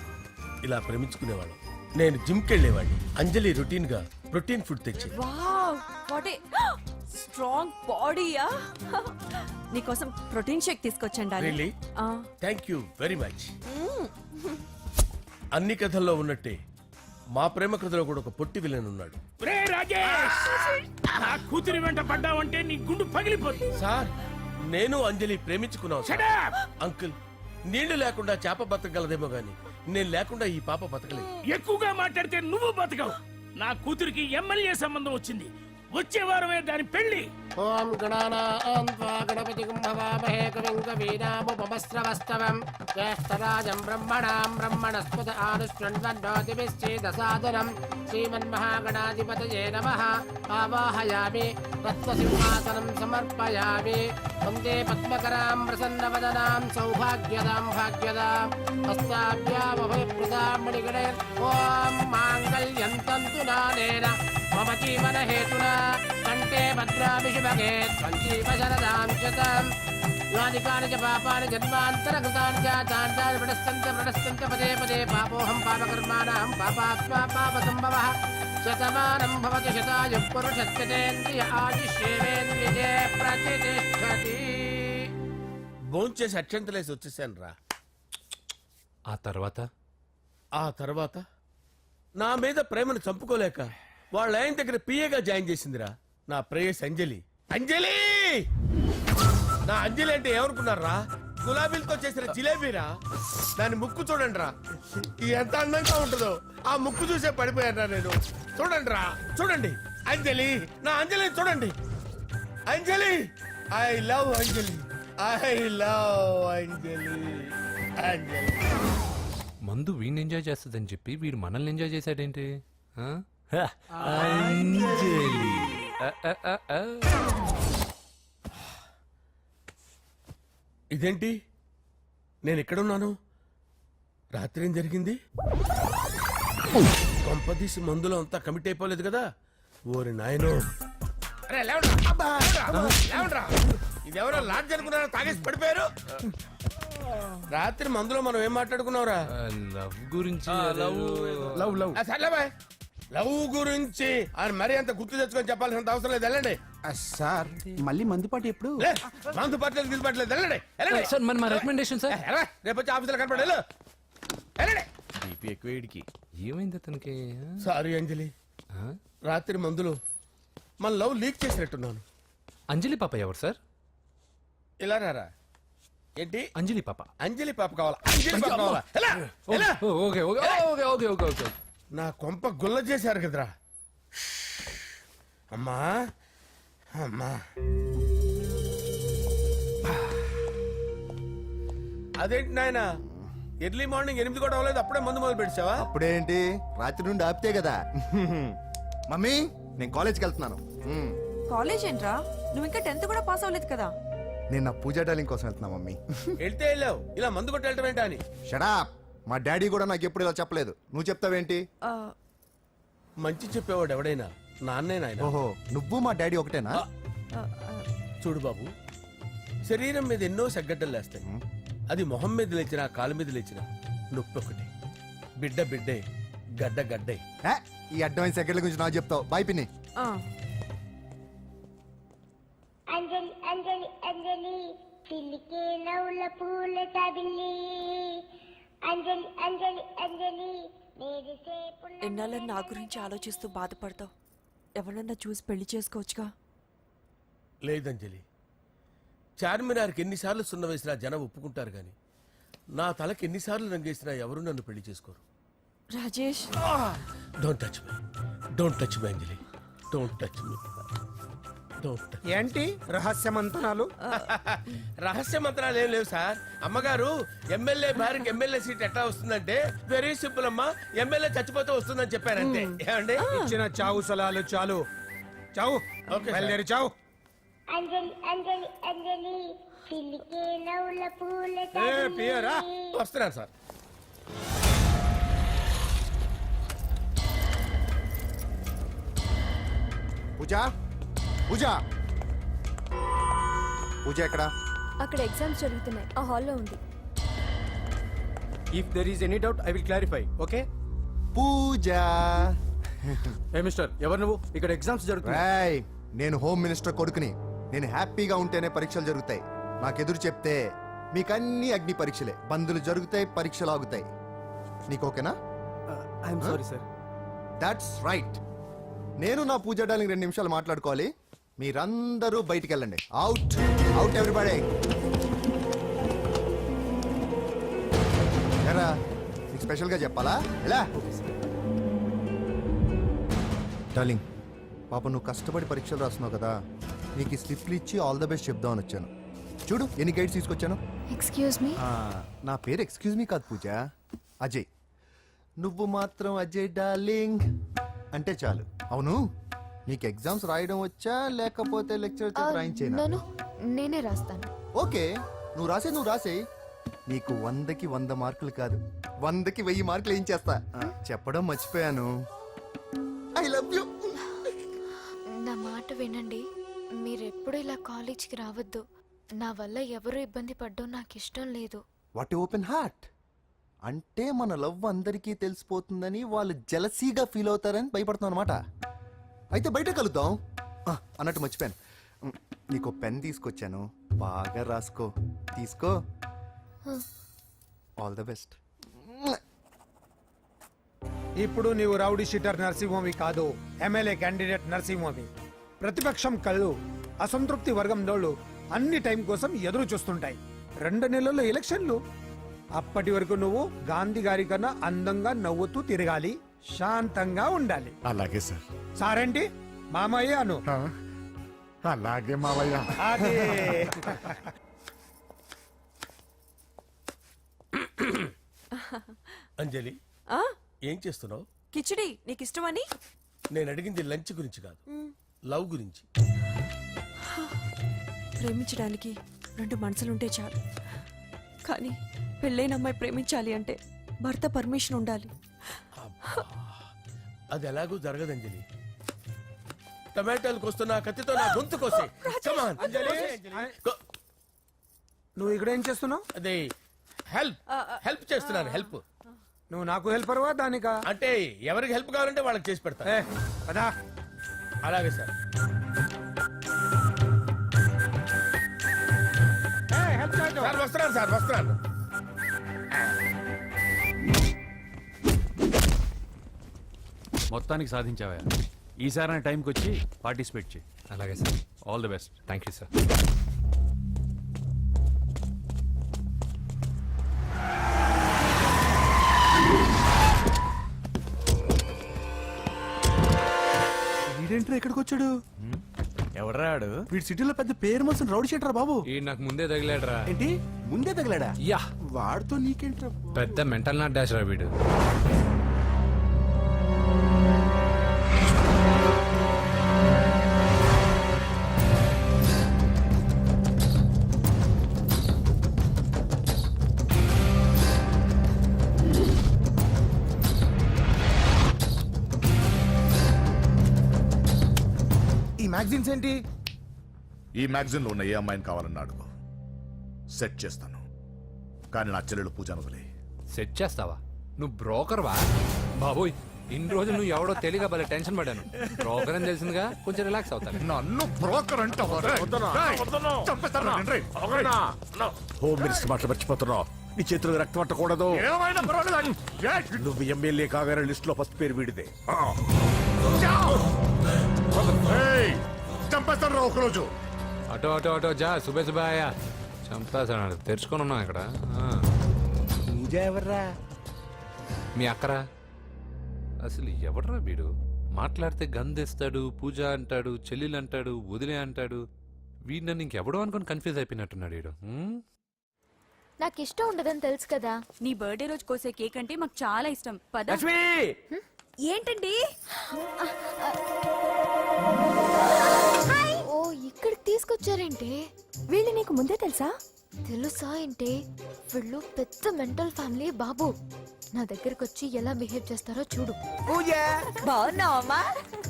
ఇలా ప్రేమించుకునేవాళ్ళం. నేను జిమ్ కెళ్ళేవాడిని. అంజలి రొటీన్ గా ప్రోటీన్ ఫుడ్ తెచ్చి. వావ్, వాట్ ఏ స్ట్రాంగ్ బాడీయా. నీకోసం ప్రోటీన్ షేక్ తీసుకొచ్చండి. Really? Thank you very much. అన్ని కథల్లో ఉన్నట్టే మా ప్రేమ కథలో కూడా ఒక పొట్టి విలన్ ఉన్నాడు. కూతురి వెంట పడ్డావంటే నీ గుండు పగిలిపోతుంది. సార్, నేను అంజలి ప్రేమించుకున్నాను సార్. అంకుల్, నీళ్లు లేకుండా చేప బతకగలదేమో గాని నేను లేకుండా ఈ పాప బతకలేదు. ఎక్కువగా మాట్లాడితే నువ్వు బతకవు. నా కూతురికి ఎమ్మెల్యే సంబంధం వచ్చింది. వచ్చే వారమే దాని పెళ్లి. ఓం గణానాం త్వా గణపతిం భవామహే కవిం కవీనాముపమస్రవస్తవం జ్యేష్ఠరాజం బ్రహ్మణాం బ్రహ్మణస్పద ఆనుష్ణ్వన్నోతిభిశ్చేదసాదనం శ్రీమన్మహాగణాధిపతయే నమః. ఆవాహయామి తత్వసింహాసనం సమర్పయామి. వందే పద్మకరాం ప్రసన్నవదనాం సౌభాగ్యదాం భాగ్యదాం హస్తాభ్యామభయప్రదాం మణిగణైర్. ఓం మాంగళ్యం తంతునానేన మమ జీవన హేతునా కంటే భద్రాభిషుభగే సంజీవ శరదాం శతం. యాని కాని చ పాపాని జన్మాంతరకృతాని చాతాని ప్రణశ్యంత పదే పదే పాపోహం పాపకర్మాణం పాపాత్మా పాపసంభవః. శతమానం భవతి శతాయుః పురుషస్యతేంద్రియ ఆదిశ్యేవేంద్రియే ప్రతిష్టతి. భోంచేసి అక్షంతలేసి వచ్చేసాను రా. ఆ తర్వాత నా మీద ప్రేమను చంపుకోలేక వాళ్ళ ఆయన దగ్గర పిఏగా జాయిన్ చేసిందిరా నా ప్రేయస్ అంజలి. అంజలి నా అంజలి అంటే ఏమనుకున్నారా? గులాబీలతో చేసిన జిలేబీరా. దాని ముక్కు చూడండి రా, ఎంత అందంగా ఉంటుందో. ఆ ముక్కు చూసే పడిపోయారా నేను. చూడండి రా, చూడండి అంజలి, నా అంజలి చూడండి. Anjali, I love Anjali, I love Anjali. Anjali మందు వీడిని ఎంజాయ్ చేస్తుందని చెప్పి వీడు మనల్ని ఎంజాయ్ చేశాడేంటి? ఆ? అంజలి. ఇదేంటి, నేను ఎక్కడున్నాను? రాత్రి ఏం జరిగింది? కొంపదీసి మందులో అంతా కమిట్ అయిపోలేదు కదా? ఓరి నాయనో. అరే లేవండ్రా. అబ్బా, లేవండ్రా. ఇదెవరో లాడ్జ్ అనుకున్నారా? తాగేసి పడిపోయారు. రాత్రి మందులో మనం ఏం మాట్లాడుకున్నావురా? లవ్ గురించి. సర్లే బాయ్, లవ్ గురించి అని మరీ అంత గుర్తు తెచ్చుకొని చెప్పాల్సినంత అవసరం లేదు. వెళ్ళండి సార్ మళ్ళీ మందుపాటి ఎప్పుడు? మందు పట్టలేదు గిల్లు పట్టలేదు. వెళ్ళండి వెళ్ళండి. సార్ మన రికమెండేషన్ సార్. రేపు వచ్చి ఆఫీసులో కనపడి వెళ్ళండి. బీపీ ఎక్కువ వీడికి. ఏమైంది అతనికి? సారీ అంజలి, రాత్రి మందులో మన లవ్ లీక్ చేసినట్టున్నాను. అంజలి పాప ఎవరు సార్? ఇలా రారా. ఏంటి అంజలి పాప? అంజలి పాప కావాలా? అంజలి పాప కావాలా? ఎలా? ఎలా? Okay okay okay okay okay okay. నా కొంప గుల్ల చేశారు కదరా. అమ్మా అమ్మా, అదేంటి నాయన, ఎర్లీ మార్నింగ్ 8 కూడా అవ్వలేదు, అప్పుడే మందు మొదలు పెడిచావా? అప్పుడేంటి, రాత్రి నుండి ఆపితే కదా. మమ్మీ నేను కాలేజ్కి వెళ్తున్నాను. కాలేజ్ ఏంట్రా, నువ్వు ఇంకా 10th కూడా పాస్ అవ్వలేదు కదా. నేను నా పూజా డాలింగ్ కోసం వెళ్తున్నా మమ్మీ. వెళ్తే వెళ్ళావు, ఇలా మందు కొట్టి వెళ్ళటం ఏంటా అని. షడా, మా డాడీ కూడా నాకు ఎప్పుడు ఇలా చెప్పలేదు. నువ్వు చెప్తావేంటి? మంచి చెప్పేవాడు ఎవడైనా నాన్నే నాయన. ఓహో, నువ్వు మా డాడీ ఒకటేనా? చూడు బాబు, శరీరం మీద ఎన్నో సగ్గడ్డలు లేస్తాయి. అది మొహం మీద లేచినా కాలు మీద లేచినా నొప్పి ఒకటి. బిడ్డ బిడ్డే, గడ్డ గడ్డే. ఈ అడ్వాన్స్ సెకండ్ల గురించి నాకు చెప్తావు. బాయ్ పిన్ని. అంజలి అంజలి అంజలి పిల్లికే నవ్వుల పూల తబిల్లి. అంజలి అంజలి అంజలి ఎన్నాళ్ళని నా గురించి ఆలోచిస్తూ బాధపడతావు. ఎవరన్నా చూసి పెళ్లి చేసుకోవచ్చుగా. లేదంజలి, చార్మినార్కి ఎన్నిసార్లు సున్న వేసినా జనం ఒప్పుకుంటారు గాని నా తలకి ఎన్నిసార్లు రంగేసినా ఎవరు నన్ను పెళ్లి చేసుకోరు. Rajesh, don't touch me, don't touch me Anjali, don't touch me. ఏంటి రహస్య మంతనాలు? రహస్య మంత్రాలు ఏం లేవు సార్. అమ్మగారు ఎమ్మెల్యే భార్యకి ఎమ్మెల్యే సీట్ ఎట్లా వస్తుందంటే వెరీ సింపుల్ అమ్మా, ఎమ్మెల్యే చచ్చిపోతే వస్తుందని చెప్పారంటే. ఏమండి, ఇచ్చిన చావు సలాలు చాలు. చావు, బయలుదేరి చావు. అంజలి అంజలి అంజలి పిల్లికే నవ్వుల పూల పియరా వస్తున్నాను సార్. పూజ, పూజ, పూజ ఎక్కడా? అక్కడ ఎగ్జామ్స్ జరుగుతున్నాయి, ఆ హాల్లో ఉంది. If there is any doubt I will clarify. Okay Pooja. ఏ మిస్టర్, ఎవరు నువ్వు? ఇక్కడ ఎగ్జామ్స్ జరుగుతున్నాయి. నేను హోమ్ మినిస్టర్ కొడుకుని. నేను హ్యాపీగా ఉంటేనే పరీక్షలు జరుగుతాయి. నాకెదురు చెప్తే మీకన్నీ అగ్ని పరీక్షలే. బందులు జరుగుతాయి, పరీక్షలు ఆగుతాయి. నీకు ఓకేనా? I'm sorry sir. That's right. నేను నా పూజ డార్లింగ్ 2 నిమిషాలు మాట్లాడుకోవాలి. మీరందరూ బయటికి వెళ్ళండి. Out out everybody. ఎరా, నీకు స్పెషల్గా చెప్పాలా? ఎలా డార్లింగ్, పాప నువ్వు కష్టపడి పరీక్షలు రాస్తున్నావు కదా, నీకు ఈ స్లిప్లు ఇచ్చి ఆల్ ద బెస్ట్ చెప్దామని వచ్చాను. చూడు ఎన్ని గైడ్స్ తీసుకొచ్చాను. Excuse me. నా పేరు ఎక్స్క్యూజ్ మీ కాదు పూజ, అజయ్. నువ్వు మాత్రం అజయ్ డార్లింగ్ అంటే చాలు. అవును, నీకు ఎగ్జామ్స్ రాయడం వచ్చా లేకపోతే లెక్చర్ రాయించేనా? నేనే రాస్తాను. ఓకే, నువ్వు రాసే. నీకు 100కి 100 మార్కులు కాదు, 100కి 1000 మార్కులు ఏం చేస్తా. చెప్పడం మర్చిపోయాను, ఐ లవ్ యూ. నా మాట వినండి, మీరెప్పుడు ఇలా కాలేజ్కి రావద్దు. నా వల్ల ఎవరు ఇబ్బంది పడ్డం నాకు ఇష్టం లేదు. వాట్ ఓపెన్ హార్ట్ అంటే మన లవ్ అందరికీ తెలిసిపోతుందని వాళ్ళు జలసీగా ఫీల్ అవుతారని భయపడుతున్నాం అనమాట. అయితే బయట కలుద్దాం. అన్నట్టు మర్చిపోయాను, నీకు పెన్ తీసుకొచ్చాను, బాగా రాసుకో. తీసుకో. All the best. ఇప్పుడు నీవు రౌడీ షీటర్ నరసింహవి కాదు, ఎమ్మెల్యే క్యాండిడేట్ నరసింహవి. ప్రతిపక్షం కళ్ళు అసంతృప్తి వర్గంలోళ్ళు అన్ని టైం కోసం ఎదురు చూస్తుంటాయి. 2 నెలల్లో ఎలక్షన్లు. అప్పటి వరకు నువ్వు గాంధీ గారి కన్నా అందంగా నవ్వుతూ తిరగాలి, శాంతంగా ఉండాలి. అలాగే సార్. సారేంటి మామయ్య అను. అలాగే మావయ్య. అదే. అంజలి, ఏం చేస్తున్నావు? కిచిడి నీకు ఇష్టమని. నేను అడిగింది లంచ్ గురించి కాదు, లవ్ గురించి. ప్రేమించడానికి 2 మనసులుంటే చాలు, కానీ పెళ్ళైన అమ్మాయి ప్రేమించాలి అంటే భర్త పర్మిషన్ ఉండాలి. అది ఎలాగూ జరగదు అంజలి. టమాటాలు కోస్తున్నా కత్తితో నా గొంతు కోసే. Come on, అంజలి. నువ్వు ఇక్కడ ఏం చేస్తున్నావు? అదే హెల్ప్ చేస్తున్నాను. హెల్ప్. నువ్వు నాకు హెల్పర్వా దానికా? అంటే ఎవరికి హెల్ప్ కావాలంటే వాళ్ళకి చేసి పెడతా. పదా. అలాగే సార్. సార్ వస్తున్నాను. మొత్తానికి సాధించావా? ఈసారి టైంకి వచ్చి పార్టిసిపేట్ చేయి. అలాగే sir. All the best. Thank you sir. వీడేంట్రా ఇక్కడికి వచ్చాడు? ఎవడ్రాడు? వీడి సిటీలో పెద్ద పేరు మోసిన రౌడీ షీటర్ బాబు. ఈ నాకు ముందే తగిలాడరా. ఏంటి ముందే తగిలాడా? యా, వాడితో నీకేంట్రా? పెద్ద మెంటల్ నాట్ డాష్ రా వీడు. మ్యాగజైన్స్ ఏంటి? ఈ మ్యాగజైన్ లో ఉన్న ఏ అమ్మాయిని కావాలన్నా అడుగు, సెట్ చేస్తాను. కానీ నా చెల్లెలు పూజను వదిలే. సెట్ చేస్తావా? నువ్వు బ్రోకర్వా? బాబోయ్, ఇన్ని రోజులు నువ్వు ఎవడో తెలియక భలే టెన్షన్ పడ్డాను. బ్రోకర్ అని తెలిసిందిగా కొంచెం రిలాక్స్ అవుతాను. నన్ను బ్రోకర్ అంటావా? హోమ్ మినిస్టర్ మాటలు మర్చిపోతున్నావు. నీ చేతులకు రక్తం పట్టకూడదు. నువ్వు ఎమ్మెల్యే కాగానే లిస్ట్ లో ఫస్ట్ పేరు వీడిదే. చంపేస్తాను ఒకరోజు. అటో జా సుబేసుబాయా చంపేస్తాడు. తెరుచుకొని ఉన్నాం ఇక్కడ. పూజ ఎవర్రా? మీ అక్కరా? అసలు ఎవడరా వీడు? మాట్లాడితే గంధేస్తాడు, పూజ అంటాడు, చెల్లెలు అంటాడు, వదిలే అంటాడు. వీడు నన్ను ఇంకెవడో అనుకుని కన్ఫ్యూజ్ అయిపోయినట్టున్నాడు వీడు. నాకు ఇష్టం ఉండదని తెలుసు కదా. నీ బర్త్డే రోజు కోసే కేక్ అంటే మాకు చాలా ఇష్టం. పద. ఏంటండి? ఓ, ఇక్కడికి తీసుకొచ్చారేంటి? వీళ్ళు నీకు ముందే తెలుసా? తెలుసా ఏంటి? వీళ్ళు పెద్ద మెంటల్ ఫ్యామిలీ బాబు. నా దగ్గరకు వచ్చి ఎలా బిహేవ్ చేస్తారో చూడు. పూజ బాగున్నావమ్మా?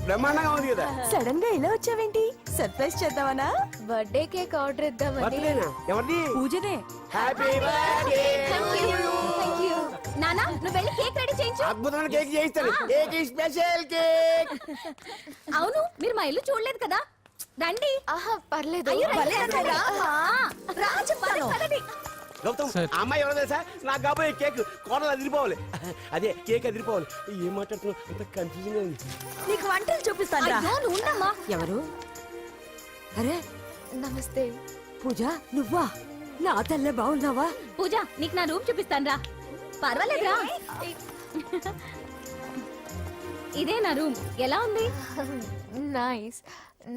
బ్రహ్మాండంగా ఉంది కదా. సడన్ గా ఇలా వచ్చావేంటి? సర్ప్రైజ్ చేద్దామనా? బర్త్డే కేక్ ఆర్డర్ ఇద్దామని. బర్త్డేనా? ఎవరిది? పూజదే. Happy birthday. Thank you. నానా, నువ్వు వెళ్ళి కేక్ రెడీ చేయించు. అద్భుతమైన కేక్ చేయిస్తాను. Cake special cake. అవును, మీరు మా ఇల్లు చూడలేదు కదా. రండి. ఆహా, పర్లేదు. అయ్యో, రండి. గౌతమ్, ఆ అమ్మాయి ఎవరో తెలుసా? నాకు కాబోయే కేక్ కోడలు అదిరిపోవాలి. అదే కేక్ అదిరిపోవాలి. ఏం మాట్లాడుతున్నావు? అంత కన్ఫ్యూజన్ గా ఉంది. నీకు వంటలు చూపిస్తాను. అయ్యో, నువ్వు ఉండమ్మా. ఎవరు? అరే నమస్తే. పూజ, నువ్వా? నా తల్లే బాగున్నావా? పూజ, నీకు నా రూమ్ చూపిస్తాను రా. పర్వాలేదురా. ఇదే నా రూమ్ ఎలా ఉంది? నైస్.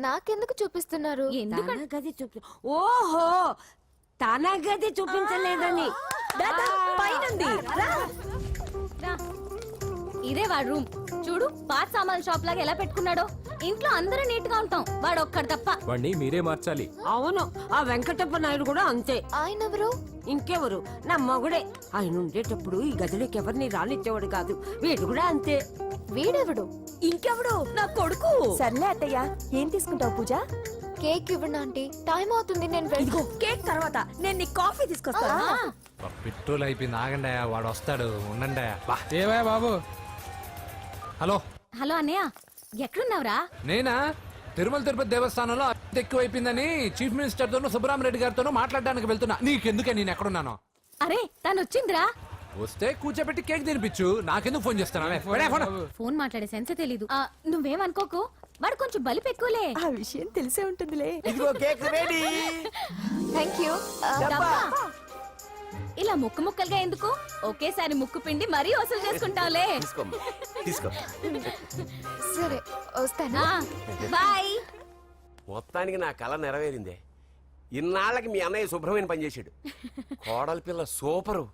నాకెందుకు చూపిస్తున్నారు? ఎందుకంటే తన గది చూపి ఓహో తన గది చూపించలేదని. రా. ఇదే వాడు రూమ్. చూడు పాత సామాన్ షాప్ లాగా ఎలా పెట్టుకున్నాడో. ఇంట్లో అందరూ నీట్ గా ఉంటాం, వాడు ఒక్కడు తప్ప. వాడిని మీరే మార్చాలి. అవును, ఆ వెంకటప్ప నాయుడు కూడా అంతే. ఆయన ఎవరు? ఇంకెవరు, నా మగుడే. ఆయన ఉండేటప్పుడు ఈ గదిలోకి ఎవరిని రానిచ్చేవాడు కాదు. వీడు కూడా అంతే. వీడెవడు? ఇంకెవడు? నా కొడుకు. సర్లే అత్తయ్య, ఏం తీసుకుంటావు పూజ? కేక్ ఇవ్వండి ఆంటీ, టైం అవుతుంది. నేను ఇదిగో కేక్ తర్వాత నేను నీకు కాఫీ తీసుకొస్తాను. పెట్రోల్ అయిపోయింది, ఆగండి వాడు వస్తాడు, ఉండండి. ఏవా బాబు? హలో హలో అన్నయ్య, ఎక్కడున్నావురా? నేనా తిరుమల తిరుపతి దేవస్థానంలో అత్యంత ఎక్కువైపోయిందని చీఫ్ మినిస్టర్ తోనూ సుబ్బరామరెడ్డి గారితోనూ మాట్లాడడానికి వెళ్తున్నా. నీకెందుకే నేను ఎక్కడున్నాను? అరే తను వచ్చిందిరా. వస్తే కూర్చోబెట్టి కేక్ తినిపించు, నాకెందుకు ఫోన్ చేస్తాను? ఫోన్ మాట్లాడే సెన్స్ తెలీదు. నువ్వేమనుకోకు, వాడు కొంచెం బలిపు ఎక్కువలే. ఆ విషయం తెలిసే ఉంటుందిలే. ఇదిగో కేక్ రెడీ. Thank you. డబ్బా. ఇలా ముక్కు ముక్కలుగా ఎందుకు, ఒకేసారి ముక్కు పిండి మరీ వసూలు చేసుకుంటావులే. తీసుకో. సరే వస్తానా? బాయ్. మొత్తానికి నా కళ నెరవేరిందే. ఇన్నాళ్ళకి మీ అన్నయ్య శుభ్రమైన పని చేశాడు. కోడలి పిల్ల సూపరు.